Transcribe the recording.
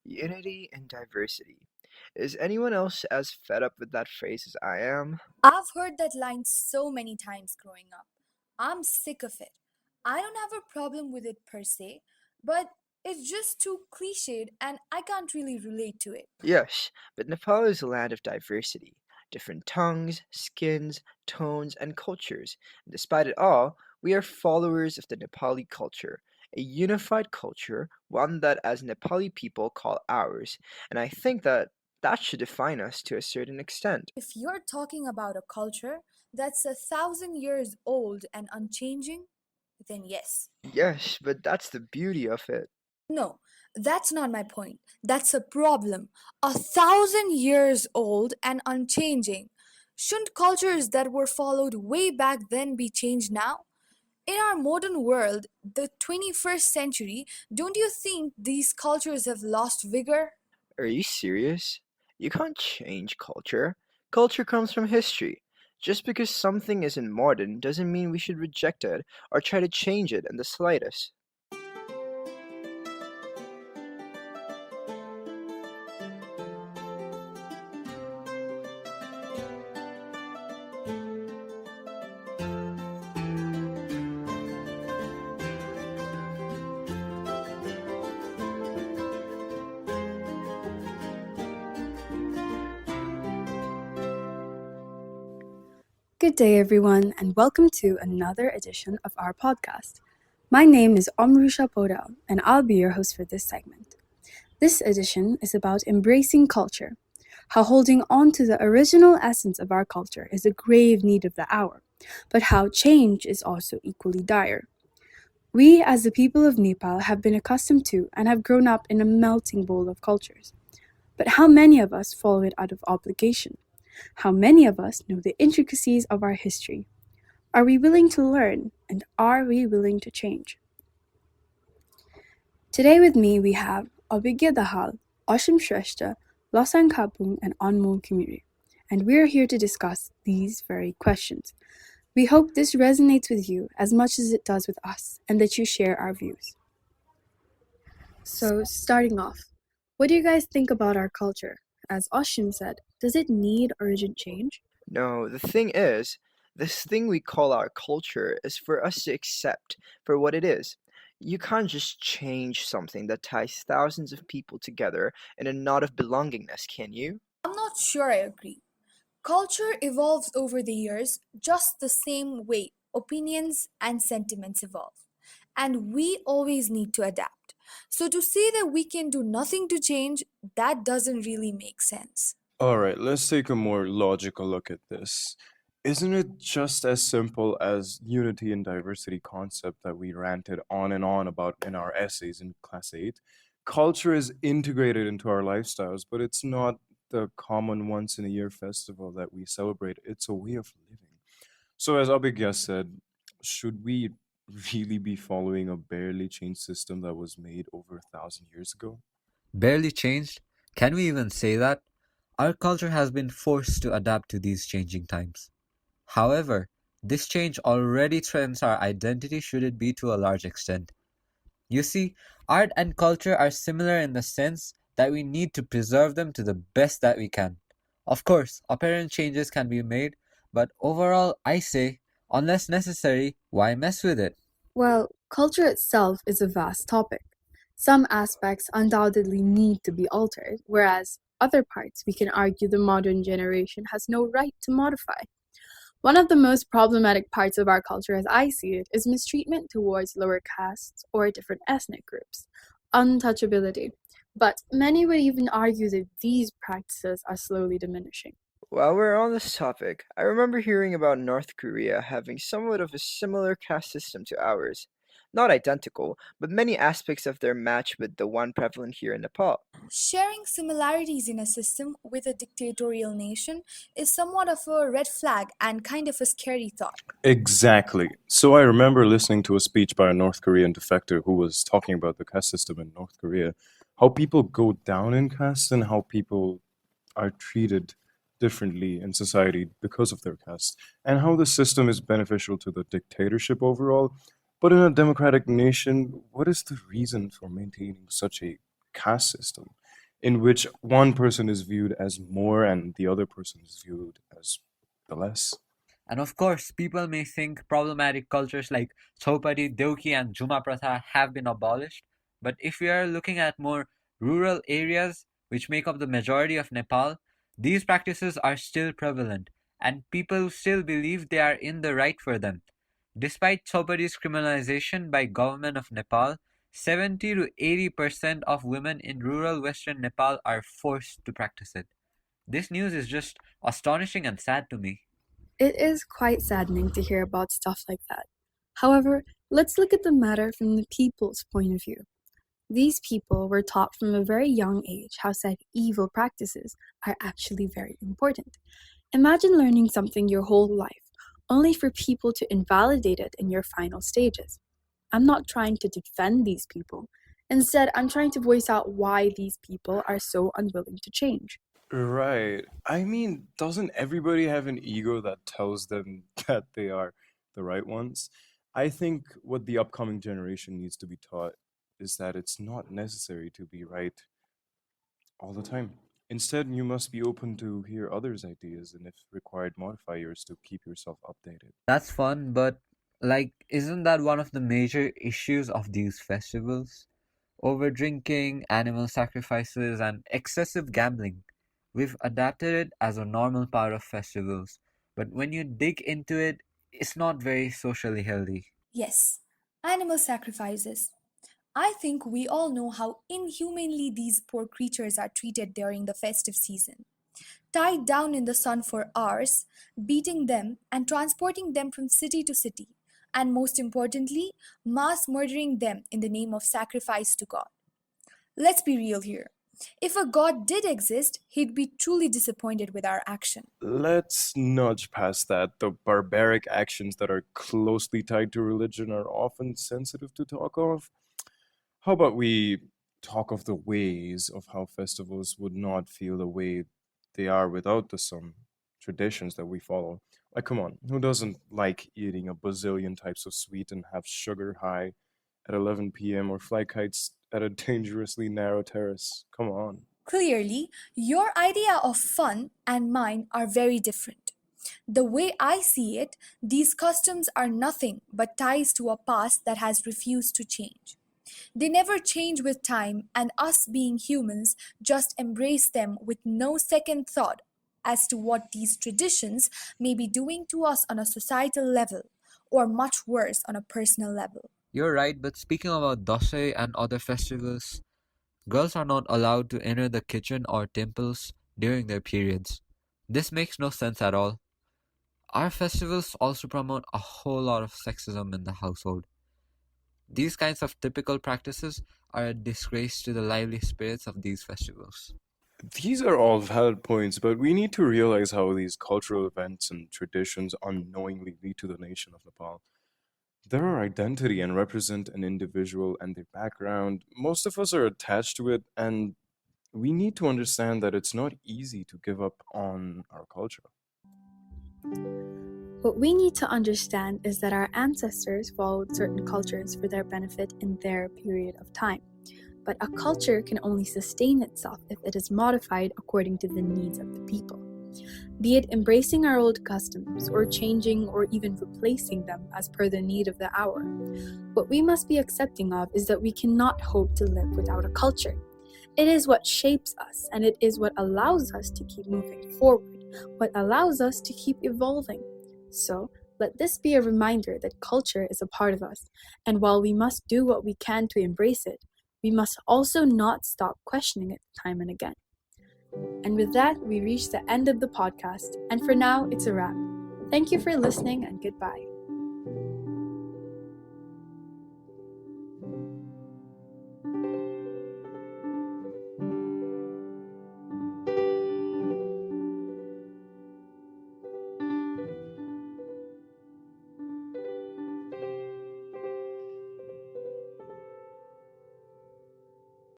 Unity and diversity. Is anyone else as fed up with that phrase as I am? I've heard that line so many times growing up. I'm sick of it. I don't have a problem with it per se, but it's just too cliched and I can't really relate to it. Yes, but Nepal is a land of diversity. Different tongues, skins, tones, and cultures. And despite it all, we are followers of the Nepali culture, a unified culture, one that as Nepali people call ours. And I think that should define us to a certain extent. If you're talking about a culture that's 1,000 years old and unchanging, then yes. Yes, but that's the beauty of it. No, that's not my point. That's a problem. 1,000 years old and unchanging. Shouldn't cultures that were followed way back then be changed now? In our modern world, the 21st century, don't you think these cultures have lost vigor? Are you serious? You can't change culture. Culture comes from history. Just because something isn't modern doesn't mean we should reject it or try to change it in the slightest. Good day, everyone, and welcome to another edition of our podcast. My name is Omrusha Podal, and I'll be your host for this segment. This edition is about embracing culture, how holding on to the original essence of our culture is a grave need of the hour, but how change is also equally dire. We, as the people of Nepal, have been accustomed to and have grown up in a melting bowl of cultures. But how many of us follow it out of obligation? How many of us know the intricacies of our history? Are we willing to learn, and are we willing to change? Today with me we have Abhigya Dahal, Ashim Shrestha, Losang Kapung, and Anmol Kimiri, and we are here to discuss these very questions. We hope this resonates with you as much as it does with us, and that you share our views. So, starting off, what do you guys think about our culture? As Ashim said, does it need urgent change? No, the thing is, this thing we call our culture is for us to accept for what it is. You can't just change something that ties thousands of people together in a knot of belongingness, can you? I'm not sure I agree. Culture evolves over the years just the same way opinions and sentiments evolve. And we always need to adapt. So to say that we can do nothing to change, that doesn't really make sense. All right, let's take a more logical look at this. Isn't it just as simple as unity and diversity concept that we ranted on and on about in our essays in class 8? Culture is integrated into our lifestyles, but it's not the common once in a year festival that we celebrate. It's a way of living. So as Abhigya said, should we really be following a barely changed system that was made over 1,000 years ago? Barely changed? Can we even say that? Our culture has been forced to adapt to these changing times. However, this change already threatens our identity should it be to a large extent. You see, art and culture are similar in the sense that we need to preserve them to the best that we can. Of course, apparent changes can be made, but overall, I say, unless necessary, why mess with it? Well, culture itself is a vast topic. Some aspects undoubtedly need to be altered, whereas other parts we can argue the modern generation has no right to modify. One of the most problematic parts of our culture, as I see it, is mistreatment towards lower castes or different ethnic groups, untouchability. But many would even argue that these practices are slowly diminishing. While we're on this topic, I remember hearing about North Korea having somewhat of a similar caste system to ours. Not identical, but many aspects of their match with the one prevalent here in Nepal. Sharing similarities in a system with a dictatorial nation is somewhat of a red flag and kind of a scary thought. Exactly. So I remember listening to a speech by a North Korean defector who was talking about the caste system in North Korea, how people go down in caste and how people are treated differently in society because of their caste, and how the system is beneficial to the dictatorship overall. But in a democratic nation, what is the reason for maintaining such a caste system? in which one person is viewed as more and the other person is viewed as the less. And of course, people may think problematic cultures like Chhaupadi, Deuki, and Juma Pratha have been abolished. But if we are looking at more rural areas, which make up the majority of Nepal, these practices are still prevalent, and people still believe they are in the right for them. Despite Chhaupadi's criminalization by government of Nepal, 70 to 80% of women in rural western Nepal are forced to practice it. This news is just astonishing and sad to me. It is quite saddening to hear about stuff like that. However, let's look at the matter from the people's point of view. These people were taught from a very young age how said evil practices are actually very important. Imagine learning something your whole life, only for people to invalidate it in your final stages. I'm not trying to defend these people. Instead, I'm trying to voice out why these people are so unwilling to change. Right. I mean, doesn't everybody have an ego that tells them that they are the right ones? I think what the upcoming generation needs to be taught is that it's not necessary to be right all the time. Instead, you must be open to hear others' ideas and, if required, modify yours to keep yourself updated. That's fun, but isn't that one of the major issues of these festivals? Over drinking, animal sacrifices, and excessive gambling. We've adapted it as a normal part of festivals, but when you dig into it, it's not very socially healthy. Yes, animal sacrifices. I think we all know how inhumanly these poor creatures are treated during the festive season. Tied down in the sun for hours, beating them and transporting them from city to city, and most importantly, mass murdering them in the name of sacrifice to God. Let's be real here. If a God did exist, he'd be truly disappointed with our action. Let's nudge past that. The barbaric actions that are closely tied to religion are often sensitive to talk of. How about we talk of the ways of how festivals would not feel the way they are without the some traditions that we follow? Like, come on, who doesn't like eating a bazillion types of sweet and have sugar high at 11 p.m. or fly kites at a dangerously narrow terrace? Come on. Clearly, your idea of fun and mine are very different. The way I see it, these customs are nothing but ties to a past that has refused to change. They never change with time, and us being humans just embrace them with no second thought as to what these traditions may be doing to us on a societal level, or much worse on a personal level. You're right, but speaking about Dasai and other festivals, girls are not allowed to enter the kitchen or temples during their periods. This makes no sense at all. Our festivals also promote a whole lot of sexism in the household. These kinds of typical practices are a disgrace to the lively spirits of these festivals. These are all valid points, but we need to realize how these cultural events and traditions unknowingly lead to the nation of Nepal. They're our identity and represent an individual and their background. Most of us are attached to it, and we need to understand that it's not easy to give up on our culture. What we need to understand is that our ancestors followed certain cultures for their benefit in their period of time. But a culture can only sustain itself if it is modified according to the needs of the people. Be it embracing our old customs, or changing or even replacing them as per the need of the hour. What we must be accepting of is that we cannot hope to live without a culture. It is what shapes us, and it is what allows us to keep moving forward, what allows us to keep evolving. So, let this be a reminder that culture is a part of us, and while we must do what we can to embrace it, we must also not stop questioning it time and again. And with that, we reach the end of the podcast, and for now, it's a wrap. Thank you for listening, and goodbye.